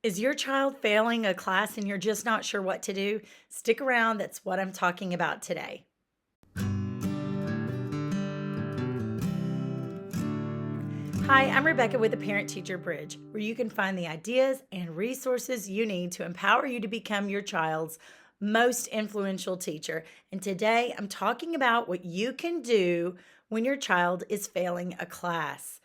Is your child failing a class and you're just not sure what to do? Stick around. That's what I'm talking about today. Hi, I'm Rebecca with the Parent Teacher Bridge, where you can find the ideas and resources you need to empower you to become your child's most influential teacher. And today I'm talking about what you can do when your child is failing a class.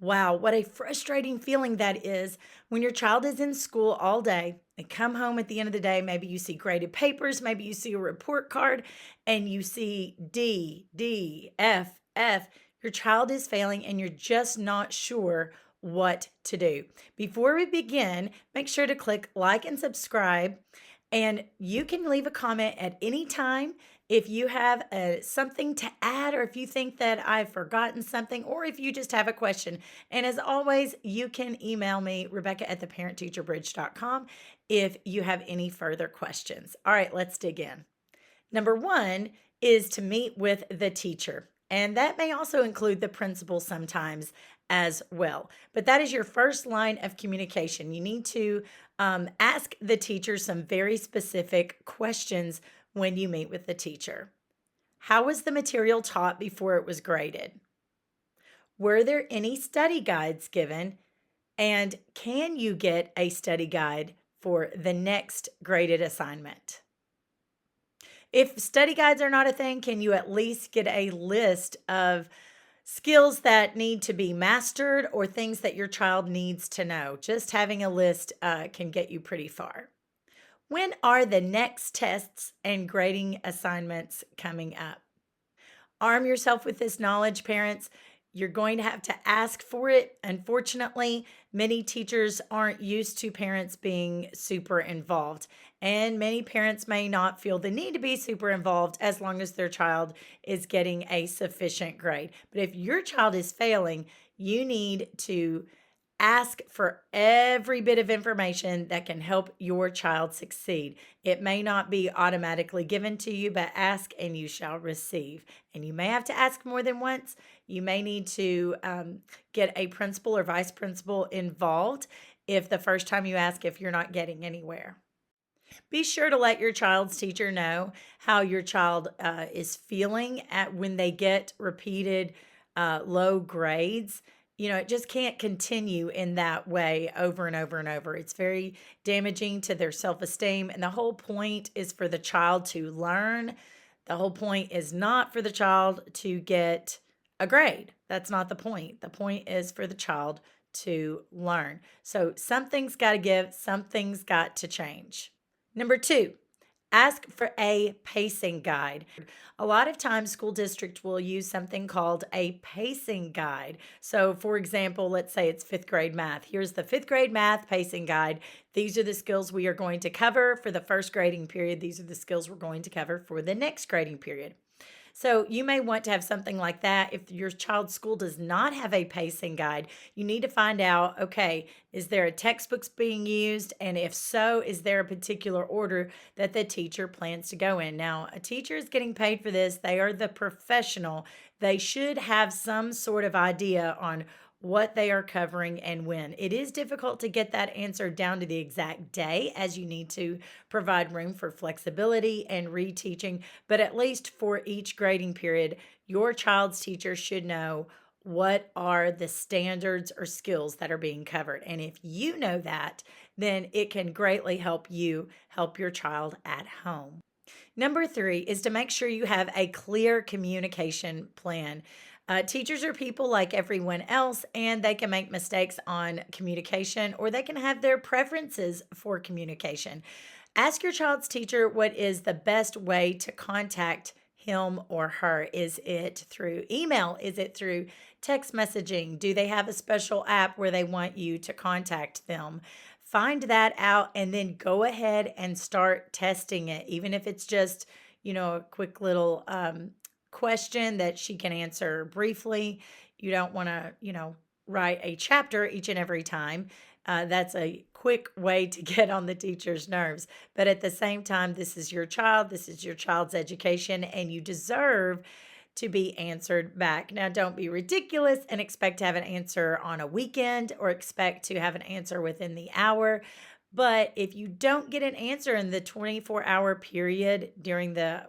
Wow, what a frustrating feeling that is when your child is in school all day. They come home at the end of the day. Maybe you see graded papers, maybe you see a report card, and you see D, D, F, F. Your child is failing, and you're just not sure what to do. Before we begin, make sure to click like and subscribe. And you can leave a comment at any time if you have something to add, or if you think that I've forgotten something, or if you just have a question. And as always, you can email me, Rebecca at theparentteacherbridge.com, if you have any further questions. All right, let's dig in. Number one is to meet with the teacher. And that may also include the principal sometimes as well. But that is your first line of communication. You need to ask the teacher some very specific questions when you meet with the teacher. How was the material taught before it was graded? Were there any study guides given? And can you get a study guide for the next graded assignment? If study guides are not a thing, can you at least get a list of skills that need to be mastered or things that your child needs to know? Just having a list can get you pretty far. When are the next tests and grading assignments coming up? Arm yourself with this knowledge, parents. You're going to have to ask for it. Unfortunately, many teachers aren't used to parents being super involved, and many parents may not feel the need to be super involved as long as their child is getting a sufficient grade. But if your child is failing, you need to ask for every bit of information that can help your child succeed. It may not be automatically given to you, but ask and you shall receive. And you may have to ask more than once. You may need to get a principal or vice principal involved if the first time you ask if you're not getting anywhere. Be sure to let your child's teacher know how your child is feeling at when they get repeated low grades. It just can't continue in that way over and over and over. It's very damaging to their self esteem. And the whole point is for the child to learn. The whole point is not for the child to get a grade. That's not the point. The point is for the child to learn. So something's got to give, something's got to change. Number two, ask for a pacing guide. A lot of times, school districts will use something called a pacing guide. So, for example, let's say it's fifth grade math. Here's the fifth grade math pacing guide. These are the skills we are going to cover for the first grading period. These are the skills we're going to cover for the next grading period. So you may want to have something like that. If your child's school does not have a pacing guide, you need to find out, okay, is there a textbooks being used? And if so, is there a particular order that the teacher plans to go in? Now, a teacher is getting paid for this. They are the professional. They should have some sort of idea on what they are covering and when. It is difficult to get that answer down to the exact day, as you need to provide room for flexibility and reteaching, but at least for each grading period, your child's teacher should know what are the standards or skills that are being covered. And if you know that, then it can greatly help you help your child at home. Number three is to make sure you have a clear communication plan. Teachers are people like everyone else, and they can make mistakes on communication, or they can have their preferences for communication. Ask your child's teacher what is the best way to contact him or her. Is it through email? Is it through text messaging? Do they have a special app where they want you to contact them? Find that out and then go ahead and start testing it, even if it's just, a quick little question that she can answer briefly. You don't want to, write a chapter each and every time. That's a quick way to get on the teacher's nerves. But at the same time, this is your child, this is your child's education, and you deserve to be answered back. Now, don't be ridiculous and expect to have an answer on a weekend or expect to have an answer within the hour. But if you don't get an answer in the 24-hour period during the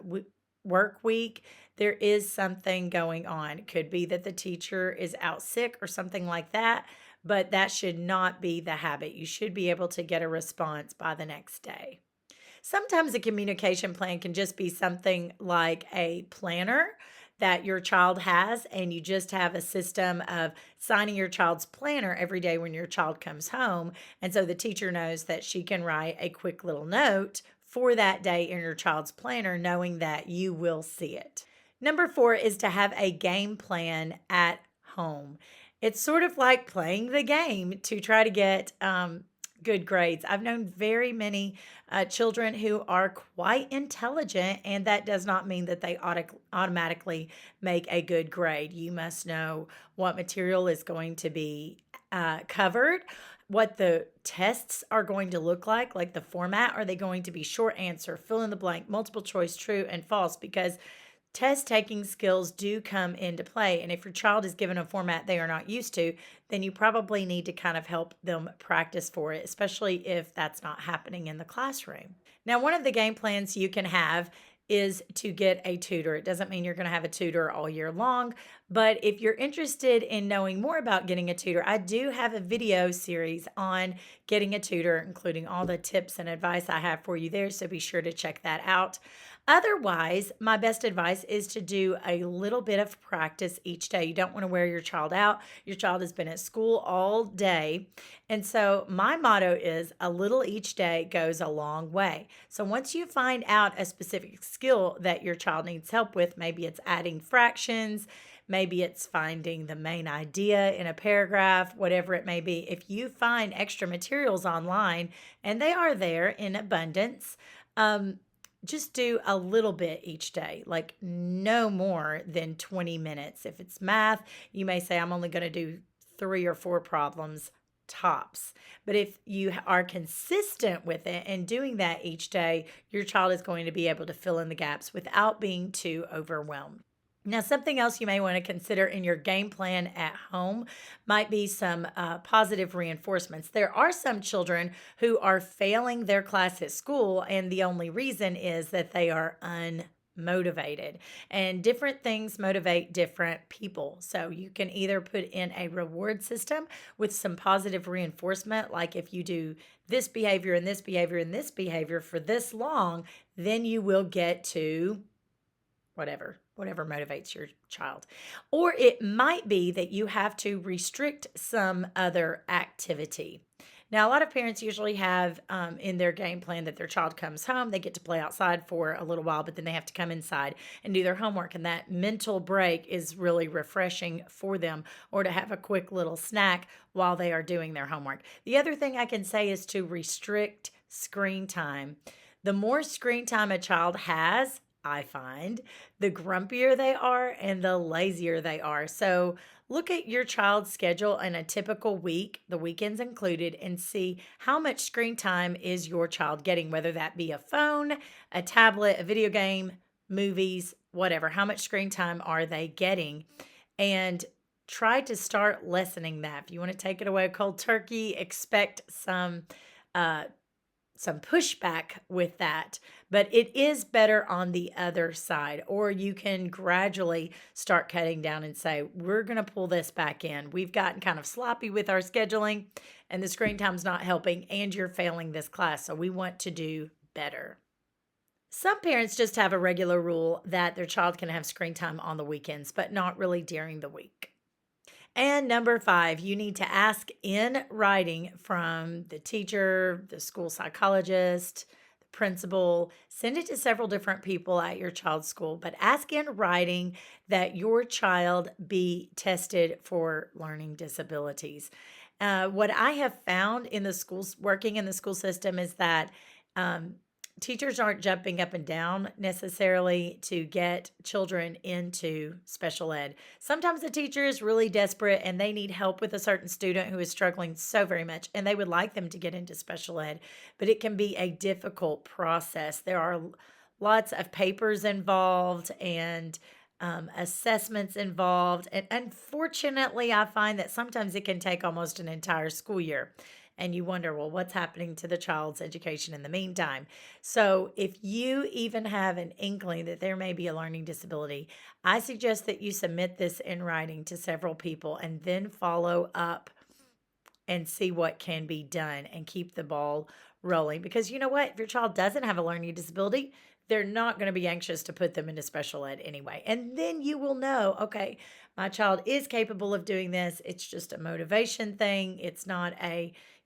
work week, there is something going on. It could be that the teacher is out sick or something like that, but that should not be the habit. You should be able to get a response by the next day. Sometimes a communication plan can just be something like a planner that your child has, and you just have a system of signing your child's planner every day when your child comes home. And so the teacher knows that she can write a quick little note for that day in your child's planner, knowing that you will see it. Number 4 is to have a game plan at home. It's sort of like playing the game to try to get good grades. I've known very many children who are quite intelligent, and that does not mean that they automatically make a good grade. You must know what material is going to be covered, what the tests are going to look like the format. Are they going to be short answer, fill in the blank, multiple choice, true and false? Because test taking skills do come into play. And if your child is given a format they are not used to, then you probably need to kind of help them practice for it, especially if that's not happening in the classroom. Now, one of the game plans you can have is to get a tutor. It doesn't mean you're going to have a tutor all year long, but if you're interested in knowing more about getting a tutor, I do have a video series on getting a tutor, including all the tips and advice I have for you there, so be sure to check that out. Otherwise, my best advice is to do a little bit of practice each day. You don't want to wear your child out. Your child has been at school all day. And so my motto is a little each day goes a long way. So once you find out a specific skill that your child needs help with, maybe it's adding fractions, maybe it's finding the main idea in a paragraph, whatever it may be. If you find extra materials online, and they are there in abundance, just do a little bit each day, like no more than 20 minutes. If it's math, you may say, I'm only going to do 3 or 4 problems tops. But if you are consistent with it and doing that each day, your child is going to be able to fill in the gaps without being too overwhelmed. Now, something else you may want to consider in your game plan at home might be some positive reinforcements. There are some children who are failing their class at school, and the only reason is that they are unmotivated. And different things motivate different people. So you can either put in a reward system with some positive reinforcement, like if you do this behavior and this behavior and this behavior for this long, then you will get to whatever motivates your child. Or it might be that you have to restrict some other activity. Now, a lot of parents usually have in their game plan that their child comes home, they get to play outside for a little while, but then they have to come inside and do their homework. And that mental break is really refreshing for them, or to have a quick little snack while they are doing their homework. The other thing I can say is to restrict screen time. The more screen time a child has, I find, the grumpier they are and the lazier they are. So look at your child's schedule in a typical week, the weekends included, and see how much screen time is your child getting, whether that be a phone, a tablet, a video game, movies, whatever. How much screen time are they getting? And try to start lessening that. If you want to take it away cold turkey, expect some pushback with that, but it is better on the other side. Or you can gradually start cutting down and say, we're going to pull this back in. We've gotten kind of sloppy with our scheduling, and the screen time's not helping, and you're failing this class. So we want to do better. Some parents just have a regular rule that their child can have screen time on the weekends, but not really during the week. And number 5, you need to ask in writing from the teacher, the school psychologist, the principal. Send it to several different people at your child's school, but ask in writing that your child be tested for learning disabilities. What I have found in the schools, working in the school system, is that teachers aren't jumping up and down necessarily to get children into special ed. Sometimes the teacher is really desperate and they need help with a certain student who is struggling so very much, and they would like them to get into special ed, but it can be a difficult process. There are lots of papers involved, and assessments involved. And unfortunately, I find that sometimes it can take almost an entire school year. And you wonder, well, what's happening to the child's education in the meantime? So, if you even have an inkling that there may be a learning disability, I suggest that you submit this in writing to several people and then follow up and see what can be done and keep the ball rolling. Because you know what? If your child doesn't have a learning disability, they're not going to be anxious to put them into special ed anyway. And then you will know, okay, my child is capable of doing this. It's just a motivation thing. It's not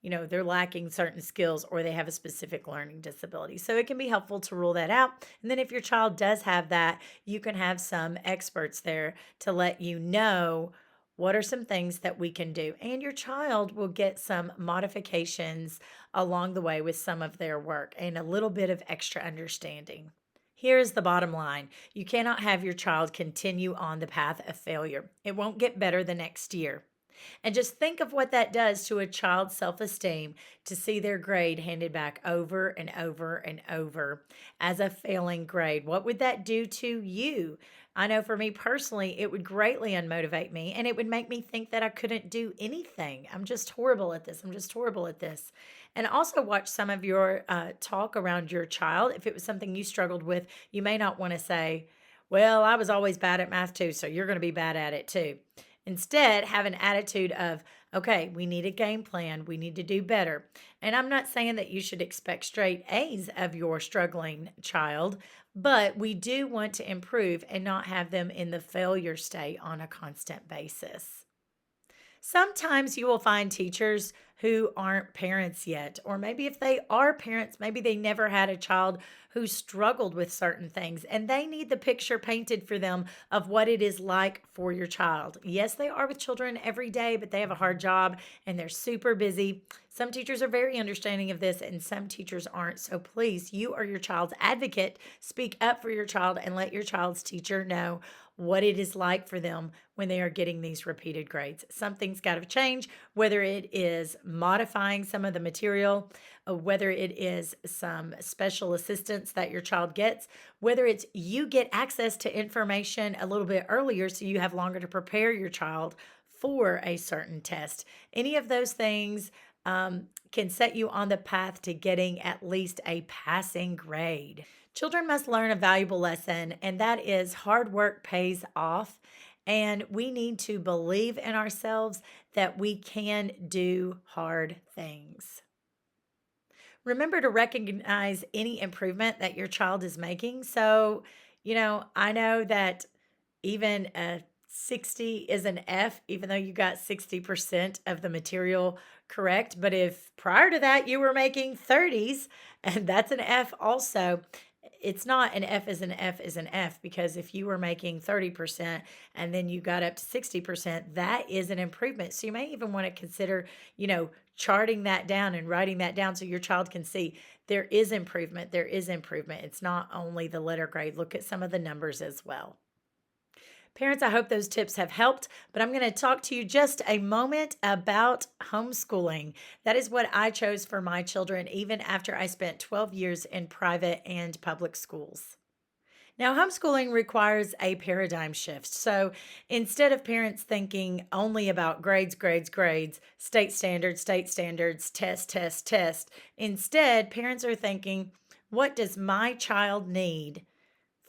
they're lacking certain skills or they have a specific learning disability. So it can be helpful to rule that out. And then if your child does have that, you can have some experts there to let you know what are some things that we can do? And your child will get some modifications along the way with some of their work and a little bit of extra understanding. Here's the bottom line: you cannot have your child continue on the path of failure. It won't get better the next year. And just think of what that does to a child's self esteem to see their grade handed back over and over and over as a failing grade. What would that do to you? I know for me personally, it would greatly unmotivate me and it would make me think that I couldn't do anything. I'm just horrible at this. I'm just horrible at this. And also watch some of your talk around your child. If it was something you struggled with, you may not want to say, well, I was always bad at math too, so you're going to be bad at it too. Instead, have an attitude of, okay, we need a game plan. We need to do better. And I'm not saying that you should expect straight A's of your struggling child, but we do want to improve and not have them in the failure state on a constant basis. Sometimes you will find teachers who aren't parents yet, or maybe if they are parents, maybe they never had a child who struggled with certain things and they need the picture painted for them of what it is like for your child. Yes, they are with children every day, but they have a hard job and they're super busy. Some teachers are very understanding of this and some teachers aren't. So please, you are your child's advocate. Speak up for your child and let your child's teacher know what it is like for them when they are getting these repeated grades. Something's got to change, whether it is modifying some of the material, whether it is some special assistance that your child gets, whether it's you get access to information a little bit earlier so you have longer to prepare your child for a certain test. Any of those things can set you on the path to getting at least a passing grade. Children must learn a valuable lesson, and that is hard work pays off. And we need to believe in ourselves that we can do hard things. Remember to recognize any improvement that your child is making. So, I know that even a 60 is an F, even though you got 60% of the material correct. But if prior to that you were making 30s, and that's an F also, it's not an F is an F is an F, because if you were making 30% and then you got up to 60%, that is an improvement. So you may even want to consider, charting that down and writing that down so your child can see there is improvement. There is improvement. It's not only the letter grade. Look at some of the numbers as well. Parents, I hope those tips have helped, but I'm going to talk to you just a moment about homeschooling. That is what I chose for my children, even after I spent 12 years in private and public schools. Now, homeschooling requires a paradigm shift. So instead of parents thinking only about grades, grades, grades, state standards, test, test, test, instead, parents are thinking, what does my child need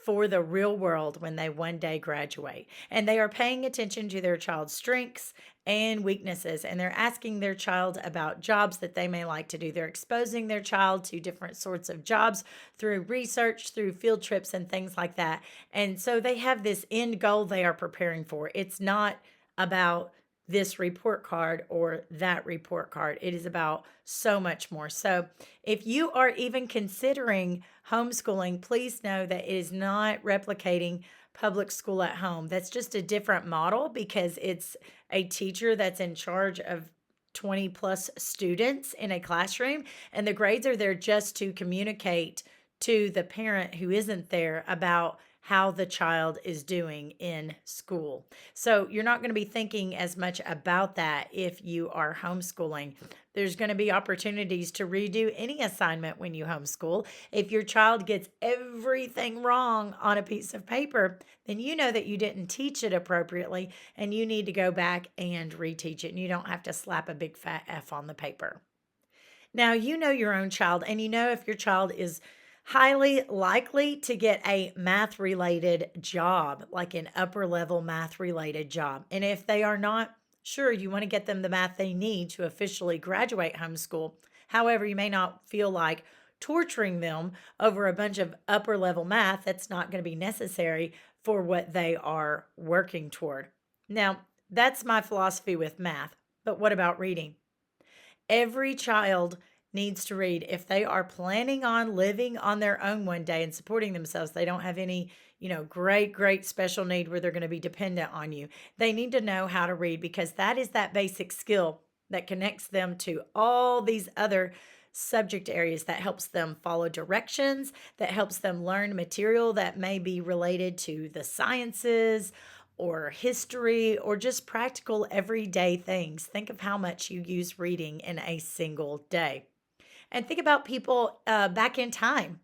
for the real world when they one day graduate? And they are paying attention to their child's strengths and weaknesses, and they're asking their child about jobs that they may like to do. They're exposing their child to different sorts of jobs through research, through field trips, and things like that. And so they have this end goal they are preparing for. It's not about this report card or that report card. It is about so much more. So, if you are even considering homeschooling, please know that it is not replicating public school at home. That's just a different model because it's a teacher that's in charge of 20 plus students in a classroom, and the grades are there just to communicate to the parent who isn't there about how the child is doing in school. So you're not going to be thinking as much about that if you are homeschooling. There's going to be opportunities to redo any assignment when you homeschool. If your child gets everything wrong on a piece of paper, then you know that you didn't teach it appropriately and you need to go back and reteach it. And you don't have to slap a big fat F on the paper. Now, you know your own child, and you know if your child is highly likely to get a math related job, like an upper level math related job. And if they are not, sure, you want to get them the math they need to officially graduate homeschool. However, you may not feel like torturing them over a bunch of upper level math that's not going to be necessary for what they are working toward. Now, that's my philosophy with math. But what about reading? Every child needs to read. If they are planning on living on their own one day and supporting themselves, they don't have any, great special need where they're going to be dependent on you. They need to know how to read because that is that basic skill that connects them to all these other subject areas that helps them follow directions, that helps them learn material that may be related to the sciences or history or just practical everyday things. Think of how much you use reading in a single day. And think about people back in time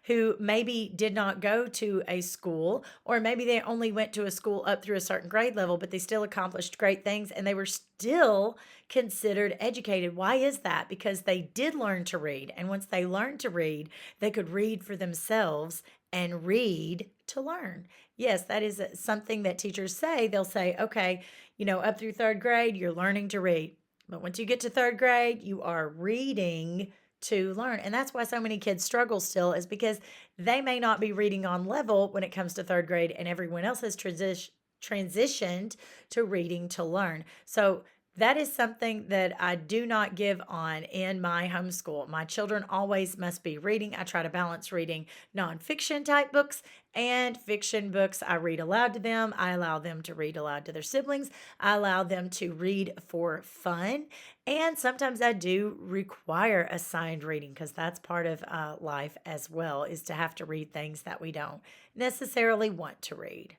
who maybe did not go to a school, or maybe they only went to a school up through a certain grade level, but they still accomplished great things and they were still considered educated. Why is that? Because they did learn to read. And once they learned to read, they could read for themselves and read to learn. Yes, that is something that teachers say. They'll say, okay, up through third grade, you're learning to read. But once you get to third grade, you are reading to learn. And that's why so many kids struggle still, is because they may not be reading on level when it comes to third grade, and everyone else has transitioned to reading to learn. So that is something that I do not give on in my homeschool. My children always must be reading. I try to balance reading nonfiction type books and fiction books. I read aloud to them. I allow them to read aloud to their siblings. I allow them to read for fun. And sometimes I do require assigned reading because that's part of life as well, is to have to read things that we don't necessarily want to read.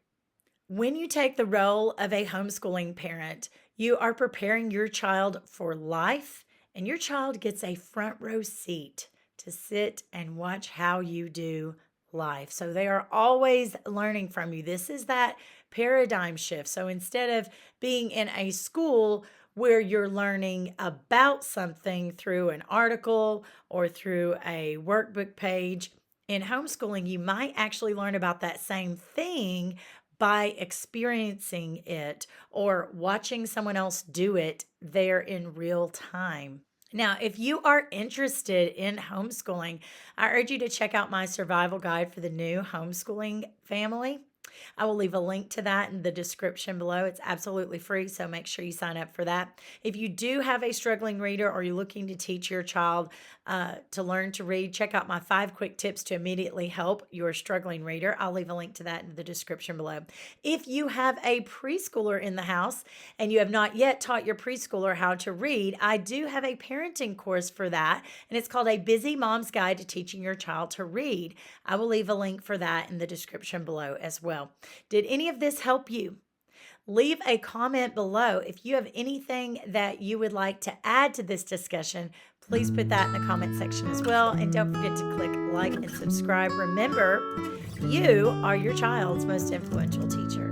When you take the role of a homeschooling parent, you are preparing your child for life, and your child gets a front row seat to sit and watch how you do life. So they are always learning from you. This is that paradigm shift. So instead of being in a school where you're learning about something through an article or through a workbook page, in homeschooling, you might actually learn about that same thing by experiencing it or watching someone else do it there in real time. Now, if you are interested in homeschooling, I urge you to check out my survival guide for the new homeschooling family. I will leave a link to that in the description below. It's absolutely free, so make sure you sign up for that. If you do have a struggling reader or you're looking to teach your child to learn to read, check out my 5 quick tips to immediately help your struggling reader. I'll leave a link to that in the description below. If you have a preschooler in the house and you have not yet taught your preschooler how to read, I do have a parenting course for that, and it's called A Busy Mom's Guide to Teaching Your Child to Read. I will leave a link for that in the description below as well. Did any of this help you? Leave a comment below. If you have anything that you would like to add to this discussion, please put that in the comment section as well. And don't forget to click like and subscribe. Remember, you are your child's most influential teacher.